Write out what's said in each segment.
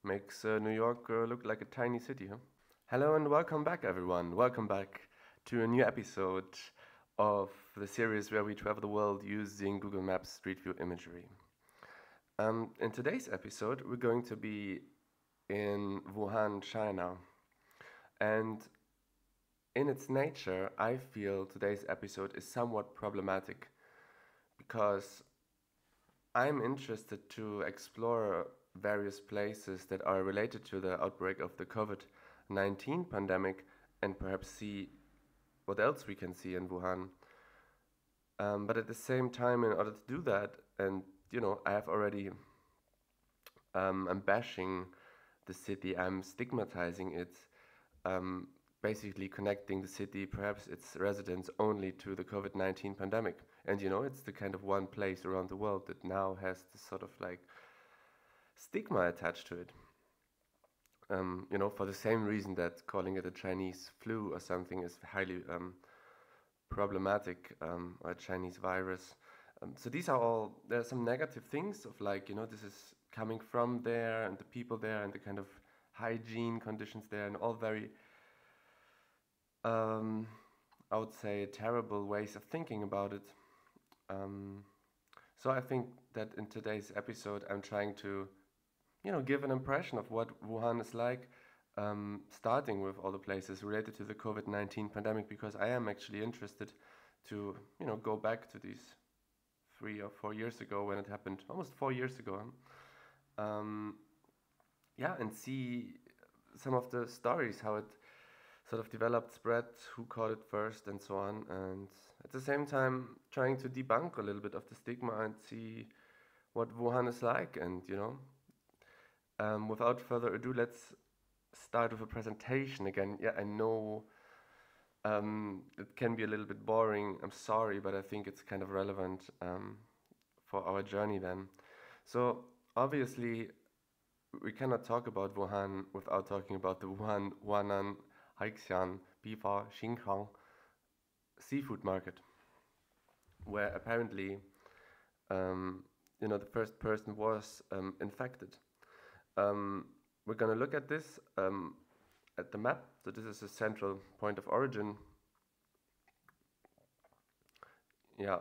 Makes New York look like a tiny city, huh? Hello and welcome back, everyone. Welcome back to a new episode of the series where we travel the world using Google Maps Street View imagery. In today's episode, we're going to be in Wuhan, China. And in its nature, I feel today's episode is somewhat problematic because I'm interested to explore various places that are related to the outbreak of the COVID-19 pandemic and perhaps see what else we can see in Wuhan. But at the same time, in order to do that, and I have already, I'm bashing the city, I'm stigmatizing it, um, basically connecting the city, perhaps its residents, only to the COVID-19 pandemic. And it's the kind of one place around the world that now has this sort of like stigma attached to it. For the same reason that calling it a Chinese flu or something is highly problematic, or a Chinese virus. So these are all, there are some negative things of like, this is coming from there and the people there and the kind of hygiene conditions there and all very, um, I would say, terrible ways of thinking about it. Um, so I think that in today's episode, I'm trying to give an impression of what Wuhan is like, starting with all the places related to the COVID-19 pandemic, because I am actually interested to, go back to these 3 or 4 years ago when it happened, almost 4 years ago, um, yeah, and see some of the stories, how it sort of developed, spread, who caught it first, and so on, and at the same time trying to debunk a little bit of the stigma and see what Wuhan is like, and without further ado, let's start with a presentation again. Yeah, I know it can be a little bit boring. I'm sorry, but I think it's kind of relevant for our journey then. So, obviously, we cannot talk about Wuhan without talking about the Huanan Haixian Bifa Xinjiang seafood market, where apparently, the first person was infected. Um, we're going to look at this at the map. So this is a central point of origin. Yeah,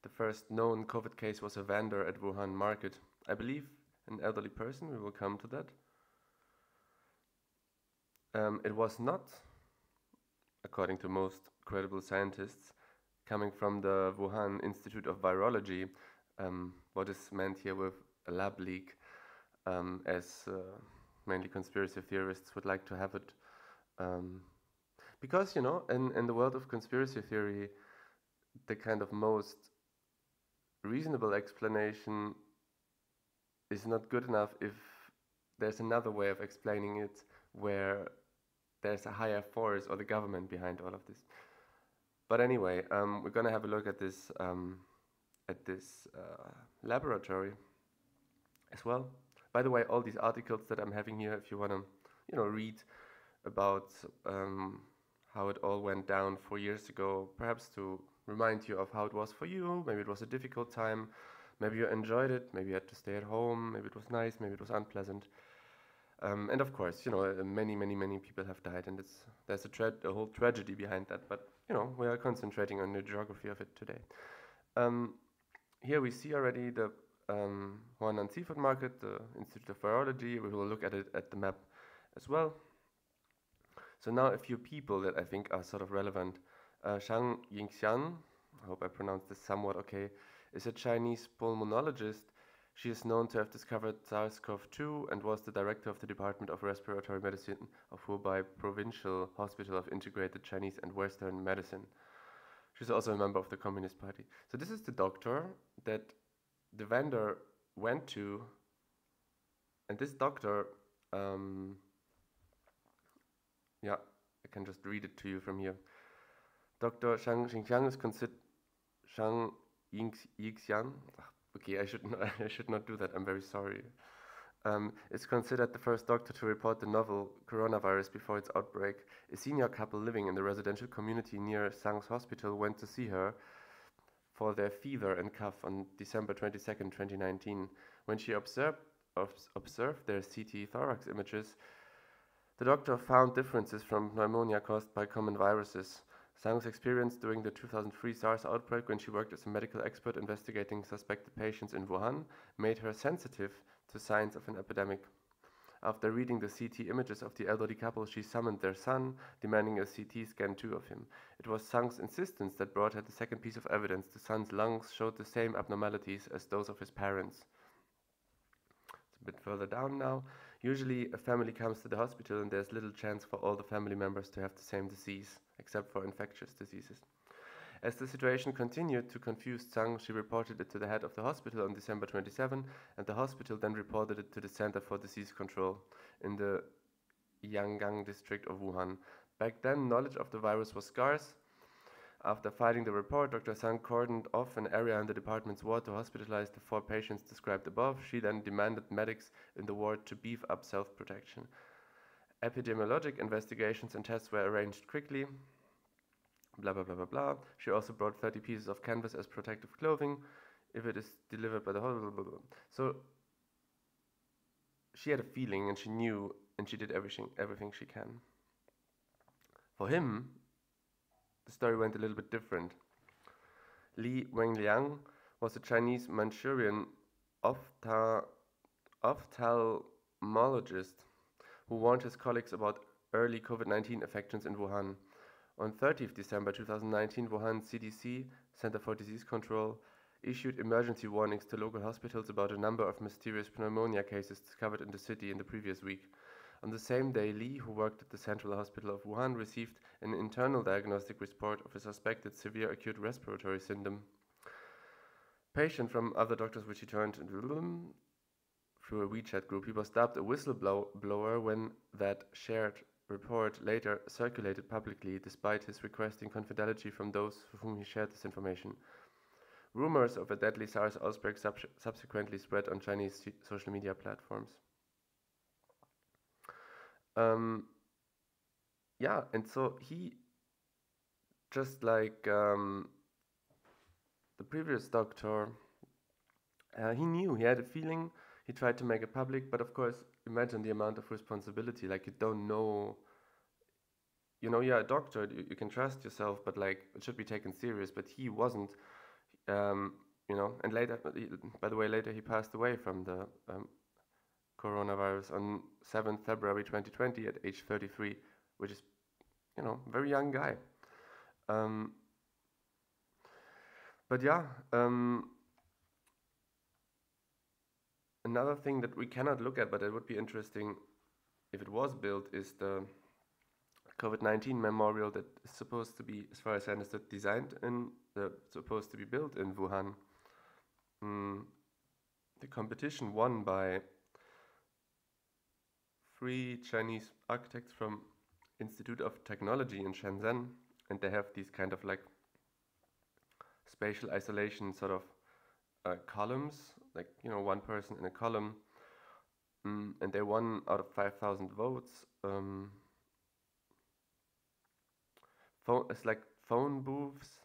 the first known COVID case was a vendor at Wuhan market. I believe an elderly person. We will come to that. It was not, according to most credible scientists, coming from the Wuhan Institute of Virology. What is meant here with a lab leak, as mainly conspiracy theorists would like to have it. Um, because, in the world of conspiracy theory, the kind of most reasonable explanation is not good enough if there's another way of explaining it where there's a higher force or the government behind all of this. But anyway, we're gonna have a look at this laboratory as well. By the way, all these articles that I'm having here, if you wanna, read about how it all went down 4 years ago, perhaps to remind you of how it was for you. Maybe it was a difficult time, maybe you enjoyed it, maybe you had to stay at home, maybe it was nice, maybe it was unpleasant. And of course, many, many, many people have died, and there's a whole tragedy behind that. But we are concentrating on the geography of it today. Um, Here we see already the Huanan Seafood Market, the Institute of Virology. We will look at it at the map as well. So now a few people that I think are sort of relevant. Shang Yingxian, I hope I pronounced this somewhat okay, is a Chinese pulmonologist. She is known to have discovered SARS-CoV-2 and was the director of the Department of Respiratory Medicine of Hubei Provincial Hospital of Integrated Chinese and Western Medicine. She's also a member of the Communist Party. So this is the doctor that the vendor went to, and this doctor, yeah, I can just read it to you from here. Dr. Shang Xingxiang is considered Shang Yixian. Okay, I should not do that. I'm very sorry. Is considered the first doctor to report the novel coronavirus before its outbreak. A senior couple living in the residential community near Sang's hospital went to see her for their fever and cough on December 22nd, 2019. When she observed their CT thorax images, the doctor found differences from pneumonia caused by common viruses. Zhang's experience during the 2003 SARS outbreak, when she worked as a medical expert investigating suspected patients in Wuhan, made her sensitive to signs of an epidemic. After reading the CT images of the elderly couple, she summoned their son, demanding a CT scan too of him. It was Zhang's insistence that brought her the second piece of evidence. The son's lungs showed the same abnormalities as those of his parents. It's a bit further down now. Usually a family comes to the hospital and there's little chance for all the family members to have the same disease, except for infectious diseases. As the situation continued to confuse Zhang, she reported it to the head of the hospital on December 27, and the hospital then reported it to the Center for Disease Control in the Yangang district of Wuhan. Back then, knowledge of the virus was scarce. After filing the report, Dr. Zhang cordoned off an area in the department's ward to hospitalize the 4 patients described above. She then demanded medics in the ward to beef up self-protection. Epidemiologic investigations and tests were arranged quickly. Blah, blah, blah, blah, blah. She also brought 30 pieces of canvas as protective clothing if it is delivered by the hospital. Blah, blah, blah. So she had a feeling, and she knew, and she did everything she can. For him, the story went a little bit different. Li Wenliang was a Chinese Manchurian ophthalmologist who warned his colleagues about early COVID-19 infections in Wuhan. On 30th December 2019, Wuhan CDC, Center for Disease Control, issued emergency warnings to local hospitals about a number of mysterious pneumonia cases discovered in the city in the previous week. On the same day, Li, who worked at the Central Hospital of Wuhan, received an internal diagnostic report of a suspected severe acute respiratory syndrome. Patient from other doctors which he turned through a WeChat group. He was dubbed a whistleblower when that shared report later circulated publicly, despite his requesting confidentiality from those with whom he shared this information. Rumors of a deadly SARS outbreak subsequently spread on Chinese social media platforms. Yeah, and so he, just like the previous doctor, he knew, he had a feeling, he tried to make it public, but of course, imagine the amount of responsibility. Like, you don't know, you know, you're a doctor, you can trust yourself, but like, it should be taken serious. But he wasn't, you know, and later, by the way, later he passed away from the coronavirus on 7th February 2020 at age 33, which is, you know, very young guy. But yeah, another thing that we cannot look at, but it would be interesting if it was built, is the COVID-19 memorial that is supposed to be, as far as I understood, designed in, supposed to be built in Wuhan. The competition won by 3 Chinese architects from Institute of Technology in Shenzhen, and they have these kind of like spatial isolation sort of columns, like, you know, one person in a column, and they won out of 5,000 votes. It's like phone booths.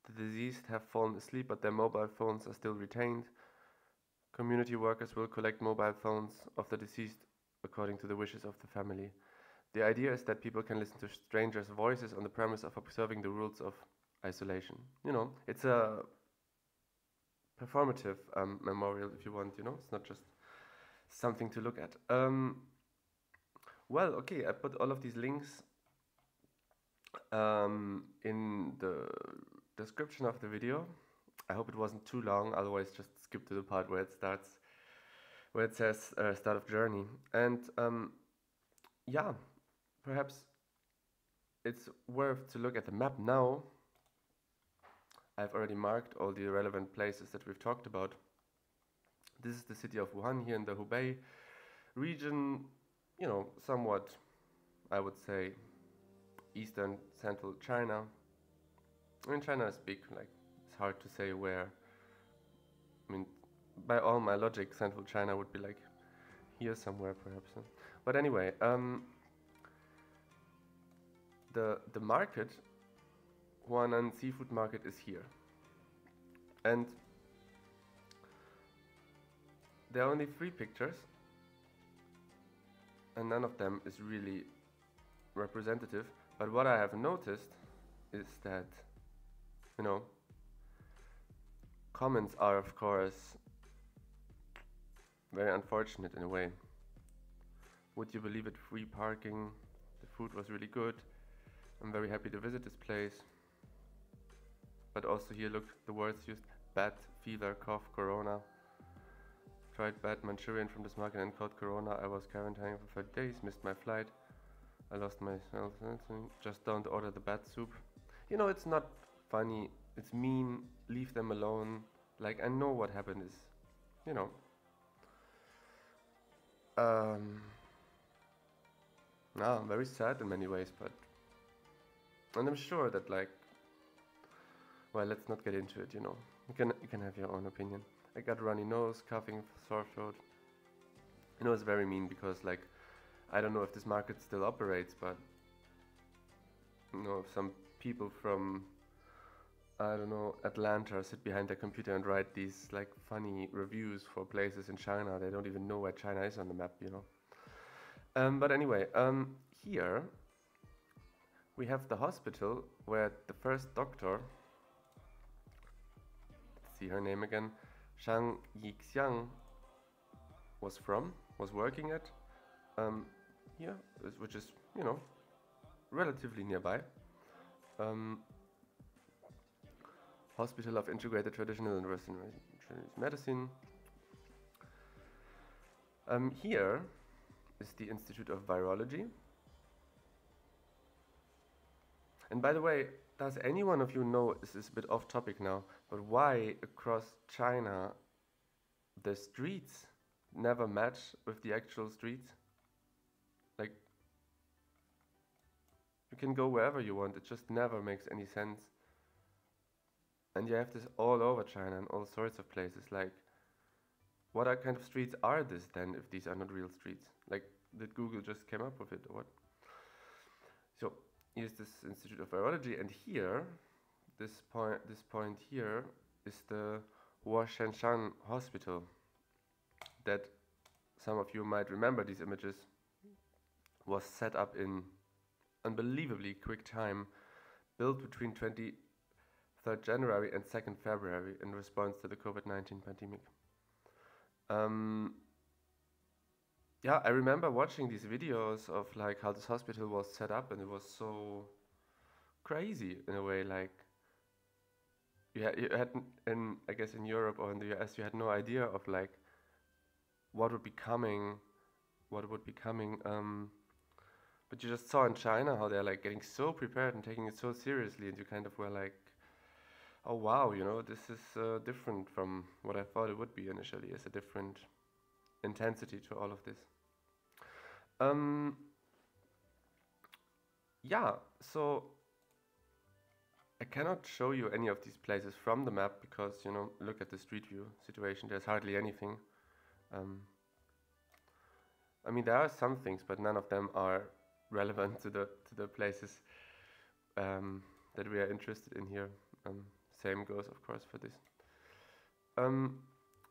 The deceased have fallen asleep, but their mobile phones are still retained. Community workers will collect mobile phones of the deceased according to the wishes of the family. The idea is that people can listen to strangers' voices on the premise of observing the rules of isolation. You know, it's a performative memorial, if you want, you know, it's not just something to look at. Well, okay, I put all of these links in the description of the video. I hope it wasn't too long, otherwise just skip to the part where it starts, where it says start of journey. And yeah, perhaps it's worth to look at the map now. I've already marked all the relevant places that we've talked about. This is the city of Wuhan here in the Hubei region, you know, somewhat, I would say, eastern central China. I mean, China is big, like, it's hard to say where. I mean, by all my logic, central China would be like here somewhere, perhaps. But anyway, the market, Huanan seafood market, is here, and there are only 3 pictures. and none of them is really representative. But what I have noticed is that, you know, comments are of course very unfortunate in a way. Would you believe it? Free parking, the food was really good, I'm very happy to visit this place. But also here, look, the words used: bad, fever, cough, corona. Tried bad Manchurian from this market and caught corona. I was quarantining for 5 days, missed my flight. I lost myself. Just don't order the bad soup. You know, it's not funny, it's mean, leave them alone. Like, I know what happened is, you know, no, I'm very sad in many ways, but, and I'm sure that, like, well, let's not get into it, you know. You can have your own opinion. I got runny nose, coughing, sore throat. You know, it's very mean because, like, I don't know if this market still operates, but, you know, if some people from, I don't know, Atlanta sit behind their computer and write these, like, funny reviews for places in China, they don't even know where China is on the map, you know. But anyway, here we have the hospital where the first doctor, let's see her name again, Shang Yixiang, was working at, here, which is, you know, relatively nearby. Hospital of Integrated Traditional and Western Chinese Medicine. Here is the Institute of Virology. And by the way, does any one of you know, this is a bit off topic now, but why across China the streets never match with the actual streets? Like, you can go wherever you want, it just never makes any sense. And you have this all over China and all sorts of places. Like, what kind of streets are this then, if these are not real streets? Like, did Google just come up with it or what? So here's this Institute of Virology, and here, this point here is the Huashanshan Hospital. That some of you might remember these images, was set up in unbelievably quick time, built between 23rd January and 2nd February in response to the COVID-19 pandemic. Yeah, I remember watching these videos of like how this hospital was set up, and it was so crazy in a way. Like, you had in, I guess in Europe or in the US, you had no idea of like what would be coming, but you just saw in China how they're like getting so prepared and taking it so seriously, and you kind of were like, oh wow, you know, this is different from what I thought it would be initially. It's a different intensity to all of this. Yeah, so I cannot show you any of these places from the map because, you know, look at the street view situation, there's hardly anything. I mean, there are some things, but none of them are relevant to the places that we are interested in here. Same goes, of course, for this.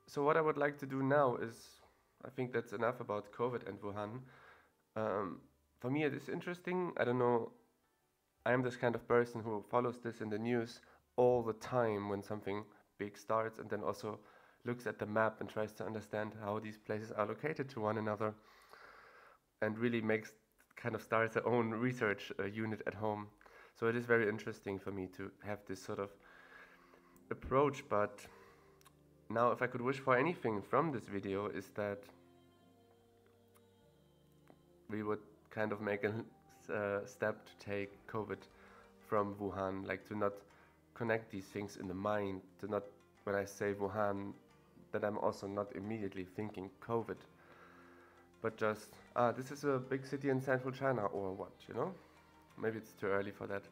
So what I would like to do now is, I think that's enough about COVID and Wuhan. For me, it is interesting. I don't know, I am this kind of person who follows this in the news all the time when something big starts, and then also looks at the map and tries to understand how these places are located to one another, and really starts their own research unit at home. So it is very interesting for me to have this sort of approach. But now, if I could wish for anything from this video, is that we would kind of make a step to take COVID from Wuhan, like to not connect these things in the mind, to not, when I say Wuhan, that I'm also not immediately thinking COVID, but just, this is a big city in central China, or what, you know? Maybe it's too early for that.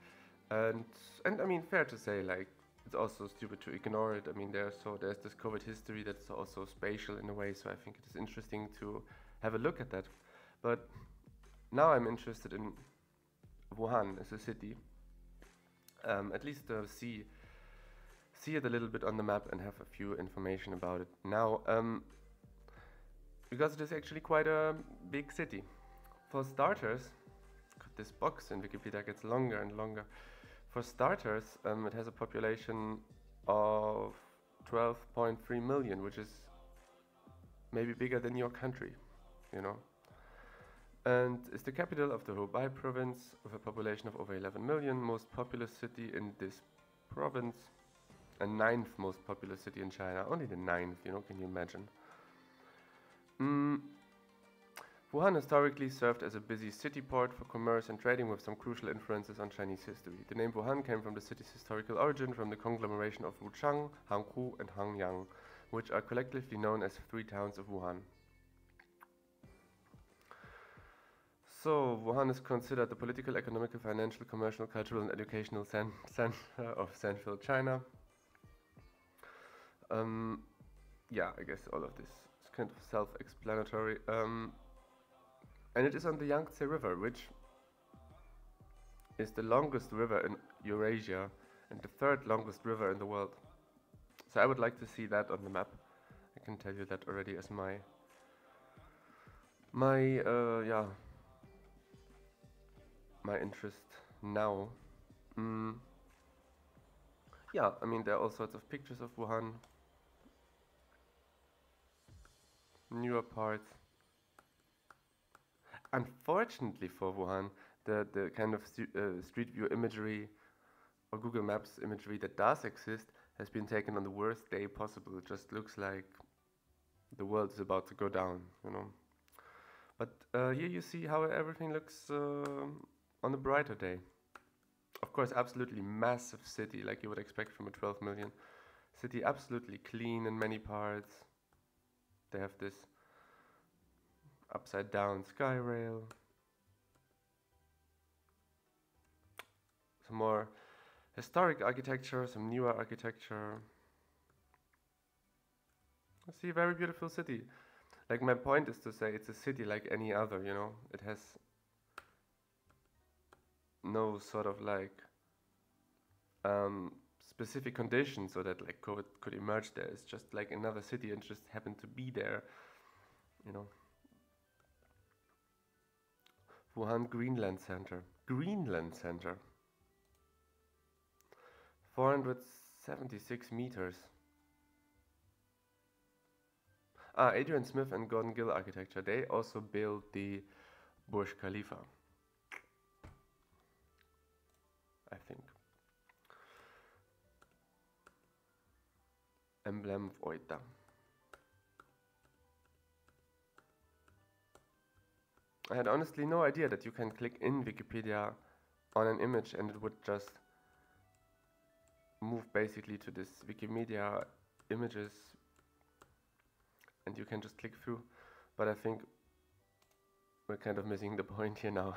And I mean, fair to say, like, it's also stupid to ignore it. I mean, there's this COVID history that's also spatial in a way, so I think it is interesting to have a look at that. But now I'm interested in Wuhan as a city, at least see it a little bit on the map and have a few information about it now, because it is actually quite a big city. For starters, this box in Wikipedia gets longer and longer. For starters, it has a population of 12.3 million, which is maybe bigger than your country, you know. And is the capital of the Hubei province with a population of over 11 million, most populous city in this province, and 9th most populous city in China. Only the 9th, you know, can you imagine? Wuhan historically served as a busy city port for commerce and trading with some crucial influences on Chinese history. The name Wuhan came from the city's historical origin from the conglomeration of Wuchang, Hangzhou and Hangyang, which are collectively known as 3 towns of Wuhan. So, Wuhan is considered the political, economical, financial, commercial, cultural and educational center of central China. Yeah, I guess all of this is kind of self-explanatory. And it is on the Yangtze River, which is the longest river in Eurasia and the 3rd longest river in the world. So I would like to see that on the map. I can tell you that already as my interest now. Yeah, I mean there are all sorts of pictures of Wuhan, newer parts. Unfortunately for Wuhan, the kind of street view imagery or Google Maps imagery that does exist has been taken on the worst day possible. It just looks like the world is about to go down, you know. But here you see how everything looks on a brighter day. Of course, absolutely massive city, like you would expect from a 12 million city. Absolutely clean in many parts. They have this upside down sky rail. Some more historic architecture, some newer architecture. I see a very beautiful city. Like my point is to say it's a city like any other, you know. It has no sort of like specific conditions so that like COVID could emerge there. It's just like another city and just happened to be there, you know. Wuhan Greenland Center. Greenland Center. 476 meters. Adrian Smith and Gordon Gill Architecture. They also built the Burj Khalifa, I think. Emblem of Oita. I had honestly no idea that you can click in Wikipedia on an image and it would just move basically to this Wikimedia images and you can just click through. But I think we're kind of missing the point here now.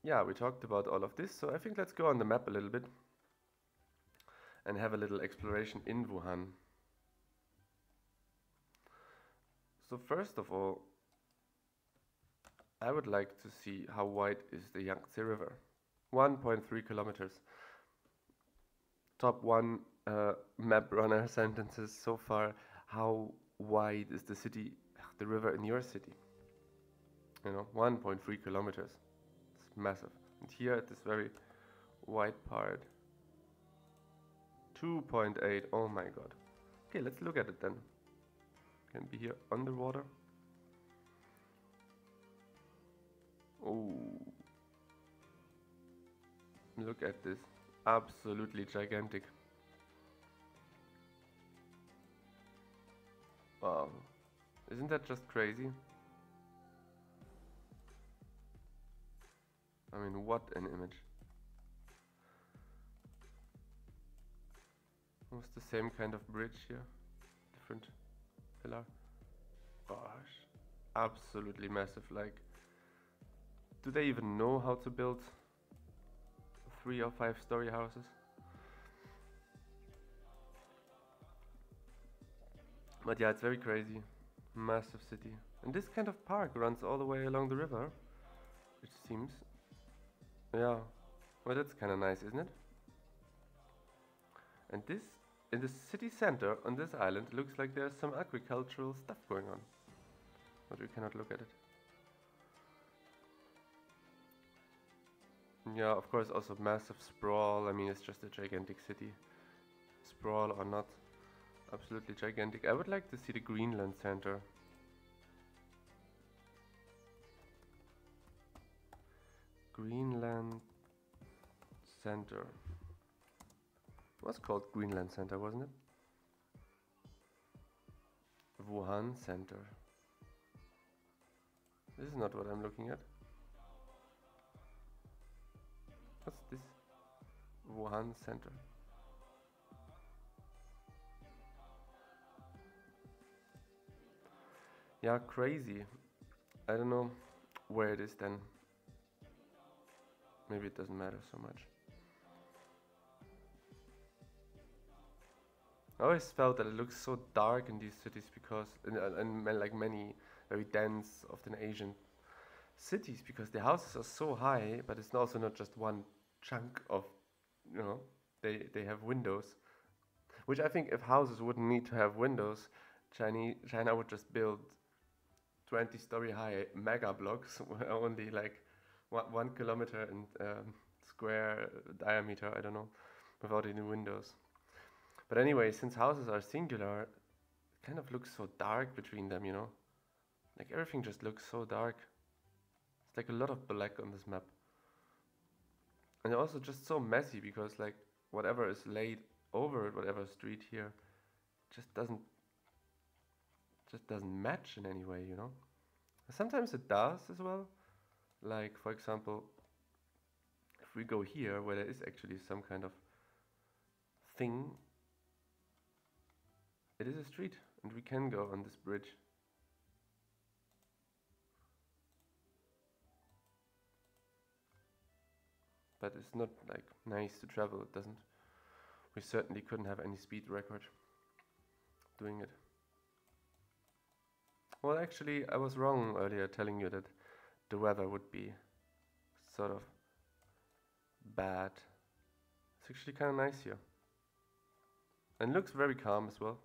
Yeah, we talked about all of this, so I think let's go on the map a little bit and have a little exploration in Wuhan. So first of all, I would like to see how wide is the Yangtze River. 1.3 kilometers. Top 1 map runner sentences so far. How wide is the city, the river in your city? You know, 1.3 kilometers. It's massive. And here at this very wide part, 2.8. Oh my god. Okay, let's look at it then. Can be here underwater. Oh, look at this. Absolutely gigantic. Wow. Isn't that just crazy? I mean, what an image. Almost the same kind of bridge here. Different pillar. Gosh. Absolutely massive. Like, do they even know how to build 3 or 5 story houses? But yeah, it's very crazy. Massive city. And this kind of park runs all the way along the river, it seems. Yeah. Well, that's kind of nice, isn't it? And this, in the city center on this island, looks like there's some agricultural stuff going on. but we cannot look at it. Yeah, of course, also massive sprawl. I mean, it's just a gigantic city. Sprawl or not, absolutely gigantic. I would like to see the Greenland Center. Greenland Center. It was called Greenland Center, wasn't it? Wuhan Center. This is not what I'm looking at. What's this? Wuhan Center. Yeah, crazy. I don't know where it is then. Maybe it doesn't matter so much. I always felt that it looks so dark in these cities because, and like many very dense, often Asian cities, because the houses are so high, but it's also not just one chunk of, they have windows. Which I think if houses wouldn't need to have windows, China would just build 20-story high mega blocks, only like 1 kilometer in square diameter, I don't know, without any windows. But anyway, since houses are singular, it kind of looks so dark between them, Like everything just looks so dark. It's like a lot of black on this map. And also just so messy because like whatever is laid over it, whatever street here, just doesn't match in any way, Sometimes it does as well. Like for example, if we go here where there is actually some kind of thing, it is a street and we can go on this bridge. But it's not like nice to travel, it doesn't. We certainly couldn't have any speed record doing it. Well, actually, I was wrong earlier telling you that the weather would be sort of bad. It's actually kind of nice here. And looks very calm as well.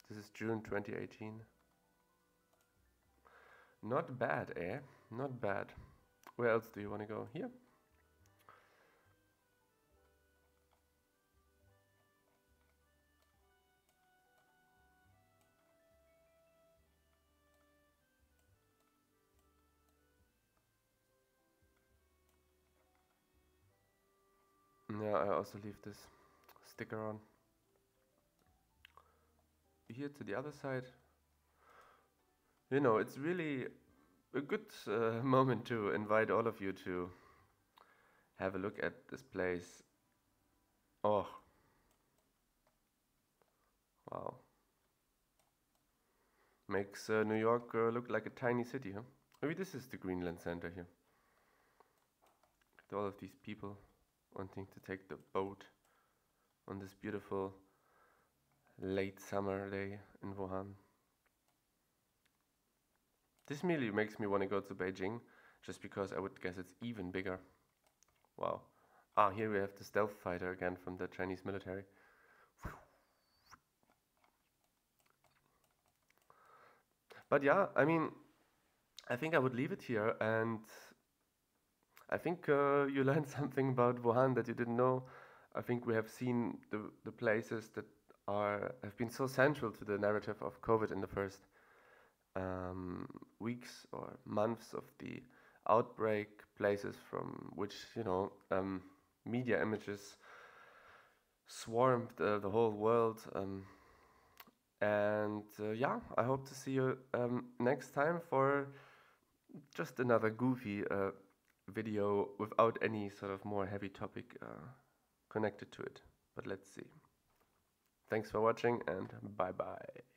This is June 2018. Not bad, eh? Not bad. Where else do you want to go? Here? Yeah, I also leave this sticker on. Here to the other side. It's really a good moment to invite all of you to have a look at this place. Oh. Wow. Makes New York look like a tiny city, huh? Maybe this is the Greenland Center here. With all of these people wanting to take the boat on this beautiful late summer day in Wuhan. This really makes me want to go to Beijing, just because I would guess it's even bigger. Wow. Ah, here we have the stealth fighter again from the Chinese military. But yeah, I mean, I think I would leave it here, and I think you learned something about Wuhan that you didn't know. I think we have seen the places that have been so central to the narrative of COVID in the first weeks or months of the outbreak, places from which media images swarmed the whole world. Yeah, I hope to see you next time for just another goofy video without any sort of more heavy topic connected to it. But let's see. Thanks for watching and bye bye.